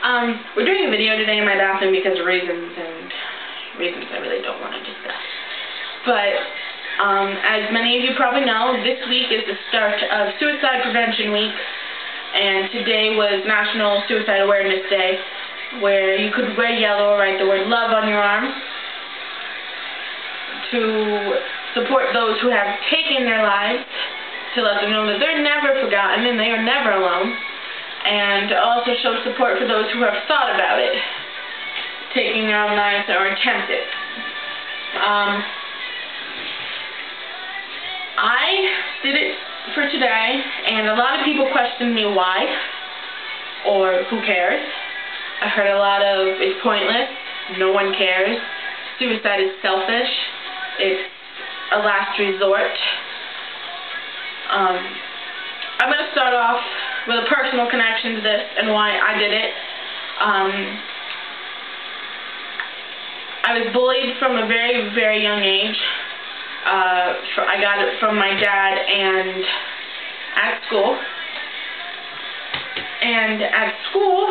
We're doing a video today in my bathroom because of reasons I really don't want to discuss. But, as many of you probably know, this week is the start of Suicide Prevention Week, and today was National Suicide Awareness Day, where you could wear yellow or write the word love on your arm to support those who have taken their lives, to let them know that they're never forgotten and they are never alone, and to also show support for those who have thought about it, taking their own lives or attempt it. I did it for today, and a lot of people questioned me why, or who cares. I heard a lot of, it's pointless, no one cares, suicide is selfish, it's a last resort. I'm going to start off with a personal connection to this and why I did it. I was bullied from a very, very young age. I got it from my dad and at school. And at school,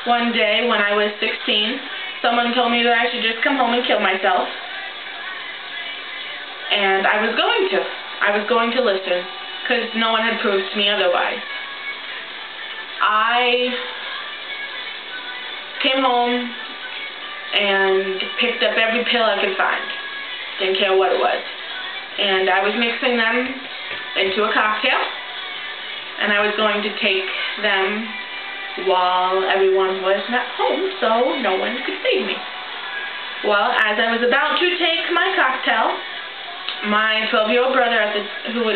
one day when I was 16, someone told me that I should just come home and kill myself. And I was going to. I was going to listen, because no one had proved to me otherwise. I came home and picked up every pill I could find. Didn't care what it was. And I was mixing them into a cocktail, and I was going to take them while everyone was at home so no one could see me. Well, as I was about to take my cocktail, my 12-year-old brother,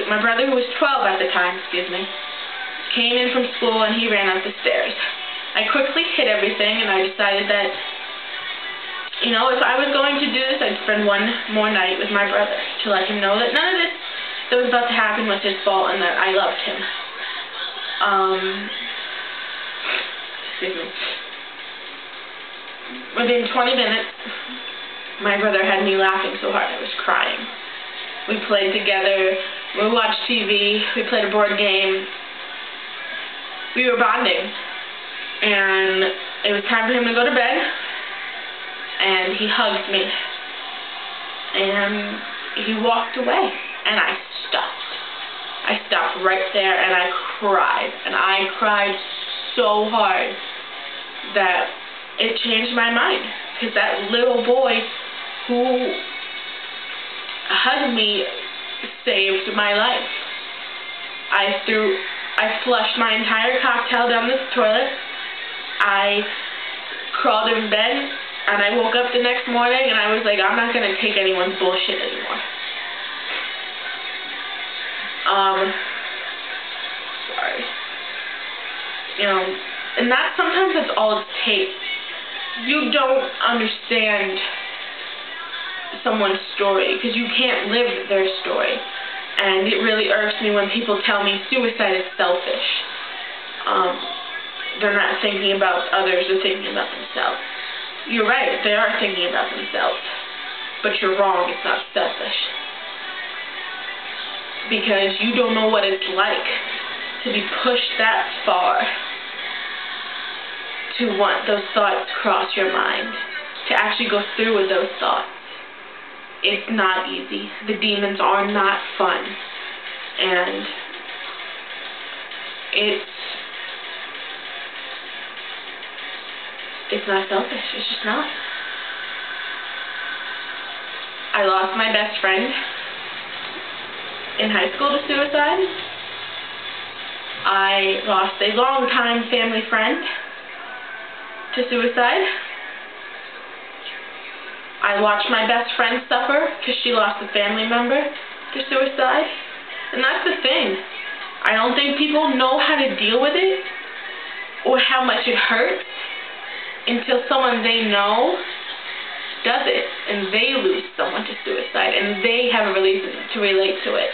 my brother who was 12 at the time, came in from school and he ran up the stairs. I quickly hid everything and I decided that, you know, if I was going to do this, I'd spend one more night with my brother to let him know that none of this that was about to happen was his fault and that I loved him. Within 20 minutes, my brother had me laughing so hard I was crying. We played together, we watched TV, we played a board game. We were bonding. And it was time for him to go to bed. And he hugged me. And he walked away. And I stopped. I stopped right there and I cried. And I cried so hard that it changed my mind. Because that little boy who hugged me saved my life. I flushed my entire cocktail down the toilet. I crawled in bed, and I woke up the next morning, and I was like, I'm not going to take anyone's bullshit anymore. Sorry. You know, and sometimes that's all it takes. You don't understand someone's story because you can't live their story, and it really irks me when people tell me suicide is selfish. They're not thinking about others, they're thinking about themselves. You're right, they are thinking about themselves, but you're wrong, it's not selfish, because you don't know what it's like to be pushed that far, to want those thoughts cross your mind, to actually go through with those thoughts. It's not easy. The demons are not fun. And it's not selfish. It's just not. I lost my best friend in high school to suicide. I lost a longtime family friend to suicide. I watched my best friend suffer because she lost a family member to suicide. And that's the thing. I don't think people know how to deal with it or how much it hurts until someone they know does it and they lose someone to suicide and they have a reason to relate to it.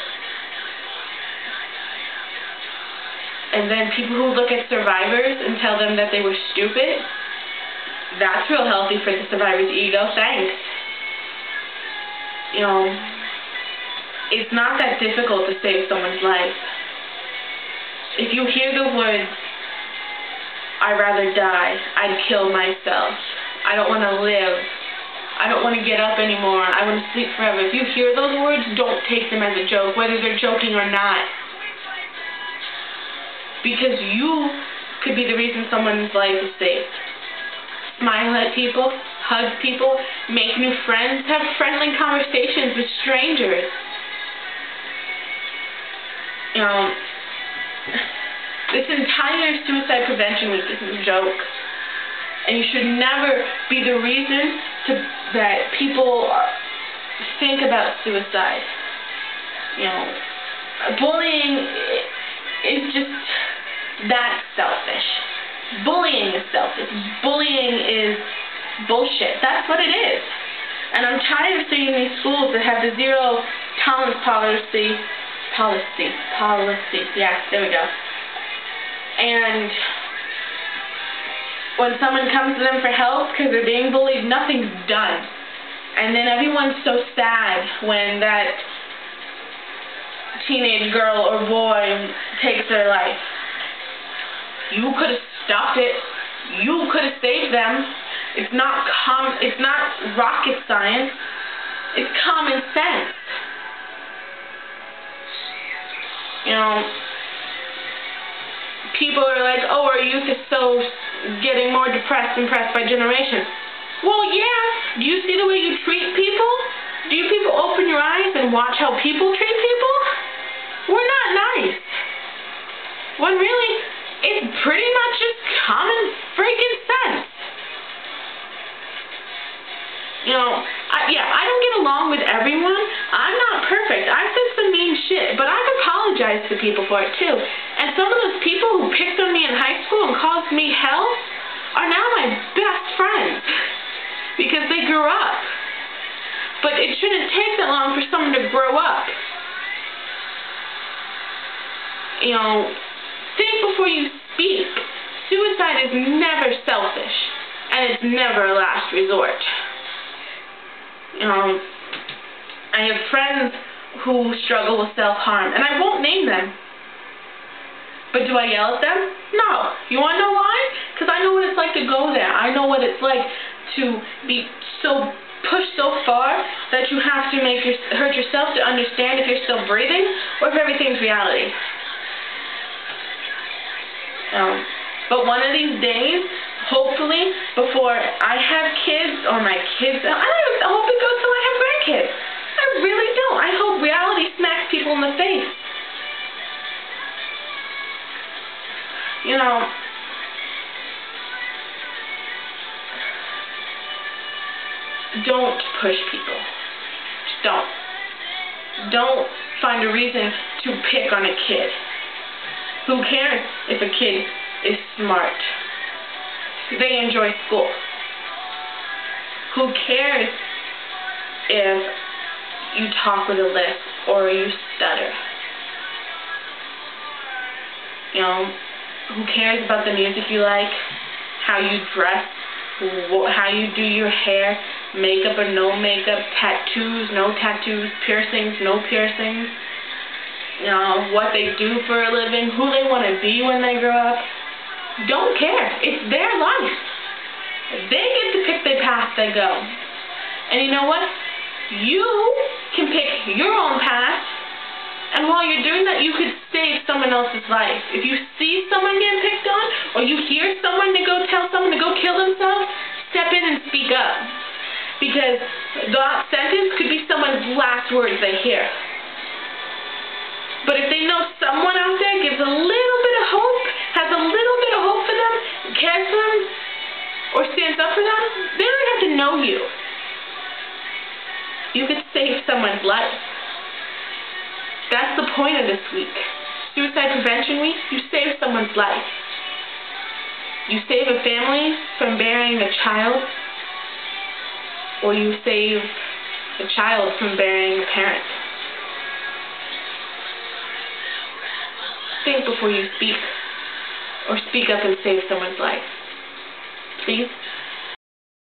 And then people who look at survivors and tell them that they were stupid, that's real healthy for the survivor's ego. Thanks. You know, it's not that difficult to save someone's life. If you hear the words, I'd rather die. I'd kill myself. I don't want to live. I don't want to get up anymore. I want to sleep forever. If you hear those words, don't take them as a joke, whether they're joking or not. Because you could be the reason someone's life is saved. Smile at people, hug people, make new friends, have friendly conversations with strangers. You know, this entire Suicide Prevention Week is a joke. And you should never be the reason that people think about suicide. You know, bullying is just that selfish. Bullying is selfish. Bullying is bullshit. That's what it is. And I'm tired of seeing these schools that have the zero tolerance policy. Yeah, there we go. And when someone comes to them for help because they're being bullied, nothing's done. And then everyone's so sad when that teenage girl or boy takes their life. You could have stopped it. You could have saved them. It's not rocket science. It's common sense. You know, people are like, oh, our youth is so getting more depressed and pressed by generation. Well, yeah. Do you see the way you treat people? Do you people open your eyes and watch how people treat people? We're not nice. When really, it's pretty much just common freaking sense. You know, I don't get along with everyone. I'm not perfect. I've said some mean shit, but I've apologized to people for it too. And some of those people who picked on me in high school and caused me hell are now my best friends because they grew up. But it shouldn't take that long for someone to grow up. You know, think before you speak. Suicide is never selfish, and it's never a last resort. You know, I have friends who struggle with self-harm, and I won't name them. But do I yell at them? No. You want to know why? Because I know what it's like to go there. I know what it's like to be so pushed so far that you have to hurt yourself to understand if you're still breathing or if everything's reality. But one of these days, hopefully, before I have kids or my kids, I hope it goes till I have grandkids. I really don't. I hope reality smacks people in the face. You know, don't push people. Just don't. Don't find a reason to pick on a kid. Who cares if a kid is smart? They enjoy school. Who cares if you talk with a lisp or you stutter? You know, who cares about the music you like, how you dress, how you do your hair, makeup or no makeup, tattoos, no tattoos, piercings, no piercings, you know, what they do for a living, who they want to be when they grow up. Don't care. It's their life. They get to pick the path they go. And you know what? You can pick your own path, and while you're doing that, you could save someone else's life. If you see someone getting picked on, or you hear someone to go tell someone to go kill themselves, step in and speak up. Because that sentence could be someone's last words they hear. But if they know someone out there gives a little bit of hope, has a little bit of hope for them, cares for them, or stands up for them, they don't have to know you. You could save someone's life. That's the point of this week. Suicide Prevention Week, you save someone's life. You save a family from burying a child, or you save a child from burying a parent. Think before you speak, or speak up and save someone's life. Please.